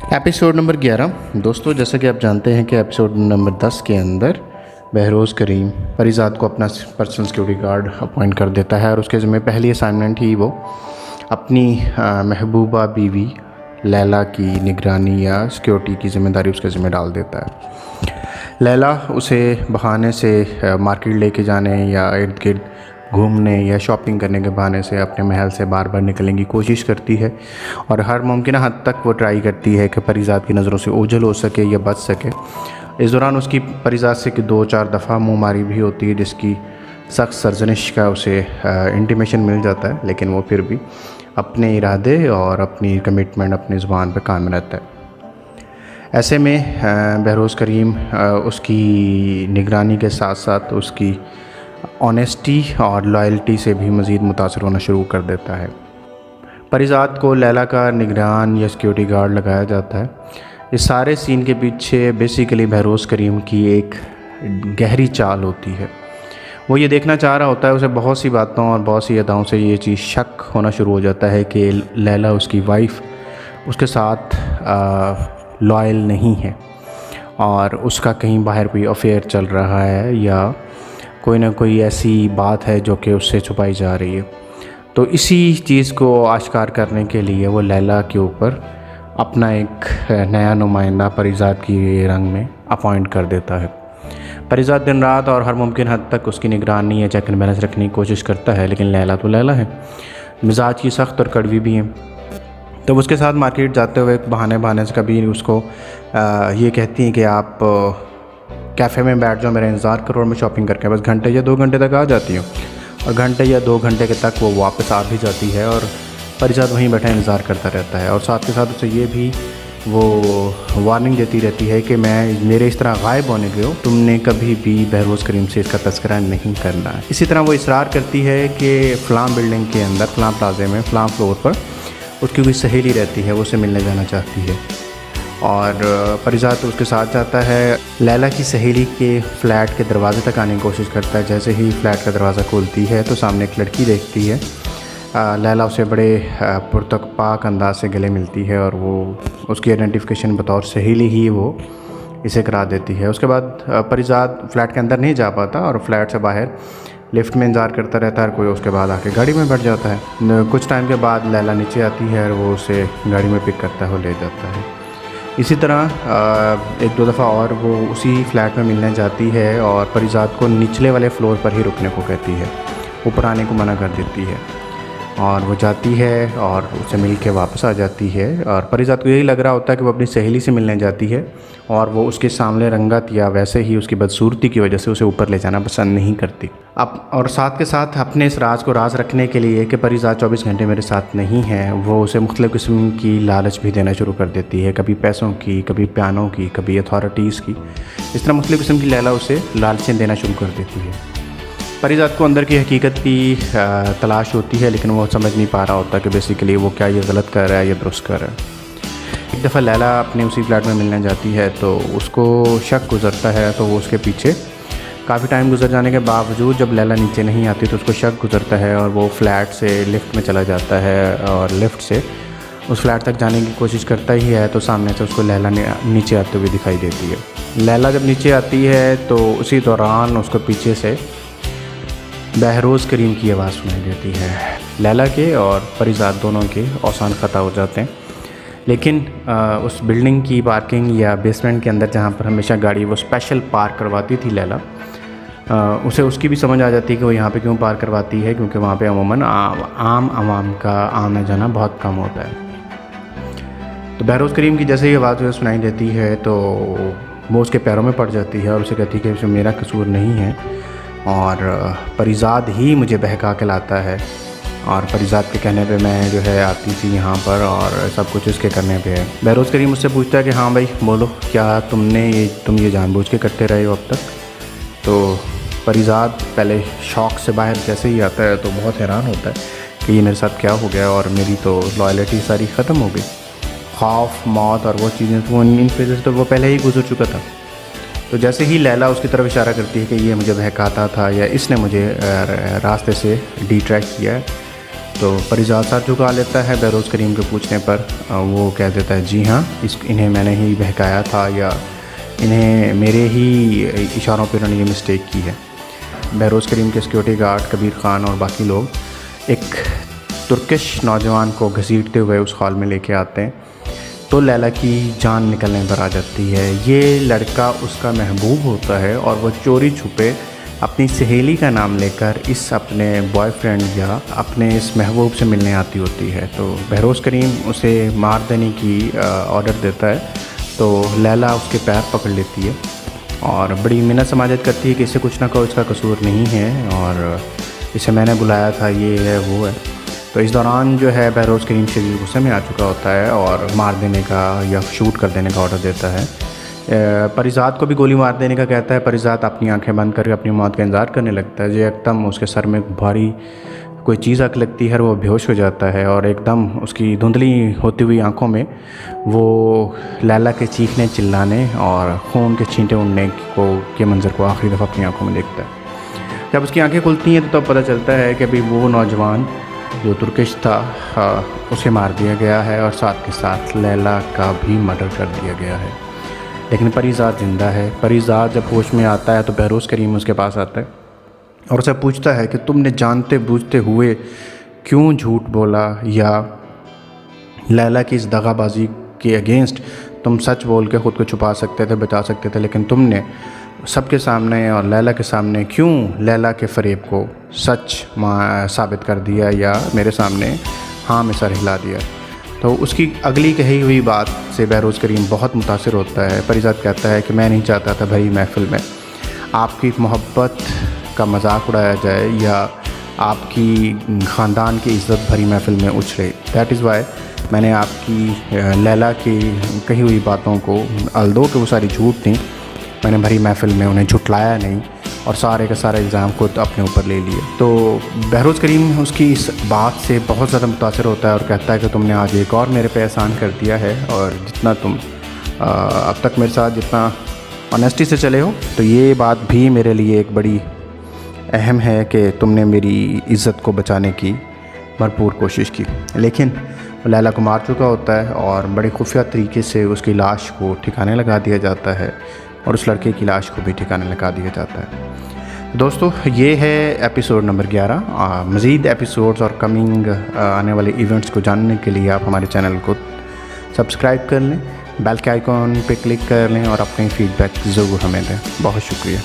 Episode number 11। दोस्तों, जैसा कि आप जानते हैं कि एपिसोड नंबर 10 के अंदर बहरोज़ करीम परिजात को अपना पर्सनल सिक्योरिटी गार्ड अपॉइंट कर देता है और उसके ज़िम्मे पहली असाइनमेंट ही वो अपनी महबूबा बीवी लैला की निगरानी या सिक्योरिटी की ज़िम्मेदारी उसके ज़िम्मे डाल देता है। लैला उसे बहाने से मार्केट लेके जाने या इर्द गिर्द घूमने या शॉपिंग करने के बहाने से अपने महल से बार बार निकलने की कोशिश करती है और हर मुमकिन हद तक वो ट्राई करती है कि परिजात की नज़रों से ओझल हो सके या बच सके। इस दौरान उसकी परिजात से कि 2-4 दफ़ा मुँहमारी भी होती है, जिसकी सख्त सरजनिश का उसे इंटीमेशन मिल जाता है, लेकिन वो फिर भी अपने इरादे और अपनी कमिटमेंट अपनी ज़ुबान पर कायम रहता है। ऐसे में बहरोज़ करीम उसकी निगरानी के साथ साथ उसकी ऑनेस्टी और लॉयल्टी से भी मज़ीद मुतासर होना शुरू कर देता है। परिजात को लैला का निगरान या सिक्योरिटी गार्ड लगाया जाता है। इस सारे सीन के पीछे बेसिकली बहरोज़ करीम की एक गहरी चाल होती है। वो ये देखना चाह रहा होता है, उसे बहुत सी बातों और बहुत सी अदाओं से ये चीज़ शक होना शुरू हो जाता है कि लैला उसकी वाइफ उसके साथ लॉयल नहीं है और उसका कहीं बाहर कोई अफेयर चल रहा है या कोई ना कोई ऐसी बात है जो कि उससे छुपाई जा रही है। तो इसी चीज़ को आश्कार करने के लिए वो लैला के ऊपर अपना एक नया नुमाइंदा परिजात की रंग में अपॉइंट कर देता है। परिजात दिन रात और हर मुमकिन हद तक उसकी निगरानी या चेक एंड बैलेंस रखने की कोशिश करता है, लेकिन लैला तो लैला है, मिजाज की सख्त और कड़वी भी है। तो उसके साथ मार्केट जाते हुए बहाने से कभी उसको ये कहती हैं कि आप कैफ़े में बैठ जाओ, मेरा इंतज़ार करो और मैं शॉपिंग करके बस घंटे या 2 घंटे तक आ जाती हूँ। और घंटे या 2 घंटे के तक वो वापस आ भी जाती है और परिजात वहीं बैठा इंतज़ार करता रहता है और साथ के साथ उसे ये भी वो वार्निंग देती रहती है कि मेरे इस तरह गायब होने के हो, तुमने कभी भी बहरोज़ करीम से इसका तस्करा नहीं करना है। इसी तरह वो इसरार करती है कि फ़लाँ बिल्डिंग के अंदर फ़लाँ प्लाजे में फ़लाँ फ्लोर पर उसकी कोई सहेली रहती है, वो उसे मिलने जाना चाहती है और परिजात उसके साथ जाता है। लैला की सहेली के फ़्लैट के दरवाज़े तक आने की कोशिश करता है। जैसे ही फ़्लैट का दरवाज़ा खोलती है तो सामने एक लड़की देखती है। लैला उसे बड़े पुरतपाक अंदाज से गले मिलती है और वो उसकी आइडेंटिफिकेशन बतौर सहेली ही वो इसे करा देती है। उसके बाद परिजात फ़्लैट के अंदर नहीं जा पाता और फ्लैट से बाहर लिफ्ट में इंतज़ार करता रहता है और कोई उसके बाद आके गाड़ी में बैठ जाता है। कुछ टाइम के बाद लैला नीचे आती है और वो उसे गाड़ी में पिक करता है और ले जाता है। इसी तरह 1-2 दफ़ा और वो उसी फ्लैट में मिलने जाती है और परिजात को निचले वाले फ्लोर पर ही रुकने को कहती है, ऊपर आने को मना कर देती है और वो जाती है और उससे मिल के वापस आ जाती है। और परिजात को यही लग रहा होता है कि वो अपनी सहेली से मिलने जाती है और वो उसके सामने रंगत या वैसे ही उसकी बदसूरती की वजह से उसे ऊपर ले जाना पसंद नहीं करती। अब और साथ के साथ अपने इस राज को राज रखने के लिए कि परिजात 24 घंटे मेरे साथ नहीं है, वो उसे मुख्तलिफ़ किस्म की लालच भी देना शुरू कर देती है, कभी पैसों की, कभी प्यानों की, कभी अथॉरिटीज़ की। इस तरह मुख्तलिफ़ किस्म की लैला उसे लालचें देना शुरू कर देती है। परिजात को अंदर की हकीकत की तलाश होती है, लेकिन वो समझ नहीं पा रहा होता कि बेसिकली वो क्या ये गलत कर रहा है या दुरुस्त कर रहा है। एक दफ़ा लैला अपने उसी फ्लैट में मिलने जाती है तो उसको शक गुज़रता है, तो वो उसके पीछे काफ़ी टाइम गुजर जाने के बावजूद जब लैला नीचे नहीं आती तो उसको शक गुज़रता है और वो फ्लैट से लिफ्ट में चला जाता है और लिफ्ट से उस फ्लैट तक जाने की कोशिश करता ही है तो सामने से उसको लैला नीचे आते हुए दिखाई देती है। लैला जब नीचे आती है तो उसी दौरान उसको पीछे से बहरोज़ करीम की आवाज़ सुनाई देती है। लैला के और परिजात दोनों के औसान ख़ता हो जाते हैं, लेकिन उस बिल्डिंग की पार्किंग या बेसमेंट के अंदर जहाँ पर हमेशा गाड़ी वो स्पेशल पार्क करवाती थी लैला, उसे उसकी भी समझ आ जाती है कि वो यहाँ पे क्यों पार्क करवाती है, क्योंकि वहाँ पे अमूमन आम आवाम का आना जाना बहुत कम होता है। तो बहरोज़ करीम की जैसे ही आवाज़ उसे सुनाई देती है तो वो उसके पैरों में पड़ जाती है और उसे कहती है कि इसमें मेरा कसूर नहीं है और परिजात ही मुझे बहका के लाता है और परिजात के कहने पे मैं जो है आती थी यहाँ पर और सब कुछ इसके करने पे है। बहरोज़ करीम मुझसे पूछता है कि हाँ भाई बोलो, क्या तुम ये जानबूझ के करते रहे हो अब तक? तो परिजात पहले शौक़ से बाहर जैसे ही आता है तो बहुत हैरान होता है कि ये मेरे साथ क्या हो गया और मेरी तो लॉयल्टी सारी ख़त्म हो गई। खौफ, मौत और वो चीज़ें तो इन फेज़ से तो वो पहले ही गुजर चुका था। तो जैसे ही लैला उसकी तरफ इशारा करती है कि ये मुझे बहकाता था या इसने मुझे रास्ते से डिट्रैक्ट किया है, तो परिजात सर झुका लेता है बहरोज़ करीम के पूछने पर। वो कह देता है जी हाँ, इन्हें मैंने ही बहकाया था, या इन्हें मेरे ही इशारों पर इन्होंने ये मिस्टेक की है। बहरोज़ करीम के सिक्योरिटी गार्ड कबीर ख़ान और बाकी लोग एक तुर्किश नौजवान को घसीटते हुए उस हॉल में लेके आते हैं, तो लैला की जान निकलने पर आ जाती है। ये लड़का उसका महबूब होता है और वो चोरी छुपे अपनी सहेली का नाम लेकर इस अपने बॉयफ्रेंड या अपने इस महबूब से मिलने आती होती है। तो बहरोज़ करीम उसे मार देने की ऑर्डर देता है, तो लैला उसके पैर पकड़ लेती है और बड़ी मिन्नत समाजत करती है कि इसे कुछ ना कहो, इसका कसूर नहीं है और इसे मैंने बुलाया था, ये है वो है। तो इस दौरान जो है बहरोज़ करीम शदीद गुस्से में आ चुका होता है और मार देने का या शूट कर देने का ऑर्डर देता है। परिजात को भी गोली मार देने का कहता है। परिजात अपनी आंखें बंद करके अपनी मौत का इंतज़ार करने लगता है। जो एकदम उसके सर में भारी कोई चीज़ आके लगती है, वो बेहोश हो जाता है और एकदम उसकी धुंधली होती हुई आंखों में वो लैला के चीखने चिल्लाने और खून के छींटे उड़ने के मंज़र को आखिरी दफ़ा अपनी आंखों में देखता है। जब उसकी आंखें खुलती हैं तो तब पता चलता है कि अभी वो नौजवान जो तुर्किश था उसे मार दिया गया है और साथ के साथ लैला का भी मर्डर कर दिया गया है। लेकिन परिजात ज़िंदा है। परिजात जब होश में आता है तो बहरोज़ करीम उसके पास आता है और उसे पूछता है कि तुमने जानते बूझते हुए क्यों झूठ बोला, या लैला की इस दगाबाजी के अगेंस्ट तुम सच बोल के ख़ुद को छुपा सकते थे, बचा सकते थे, लेकिन तुमने सबके सामने और लैला के सामने क्यों लैला के फ़रेब को सच साबित कर दिया या मेरे सामने हाँ में सर हिला दिया। तो उसकी अगली कही हुई बात से बहरोज़ करीम बहुत मुतासिर होता है। परिजात कहता है कि मैं नहीं चाहता था भरी महफ़िल में आपकी मोहब्बत का मजाक उड़ाया जाए या आपकी ख़ानदान की इज़्ज़त भरी महफ़िल में उछले। दैट इज़ वाई मैंने आपकी लैला की कही हुई बातों को, अल्दो कि वो सारी झूठ थी, मैंने भरी महफ़िल में उन्हें झुटलाया नहीं और सारे का सारा इल्ज़ाम खुद अपने ऊपर ले लिए। तो बहरोज़ करीम उसकी इस बात से बहुत ज़्यादा मुतासिर होता है और कहता है कि तुमने आज एक और मेरे पे एहसान कर दिया है और जितना तुम अब तक मेरे साथ जितना ऑनेस्टी से चले हो, तो ये बात भी मेरे लिए एक बड़ी अहम है कि तुमने मेरी इज़्ज़त को बचाने की भरपूर कोशिश की। लेकिन लैला को मार चुका होता है और बड़े खुफिया तरीके से उसकी लाश को ठिकाने लगा दिया जाता है और उस लड़के की लाश को भी ठिकाने लगा दिया जाता है। दोस्तों, ये है एपिसोड नंबर 11। मज़ीद एपिसोड्स और कमिंग आने वाले इवेंट्स को जानने के लिए आप हमारे चैनल को सब्सक्राइब कर लें, बेल के आइकॉन पे क्लिक कर लें और अपनी फ़ीडबैक ज़रूर हमें दें। बहुत शुक्रिया।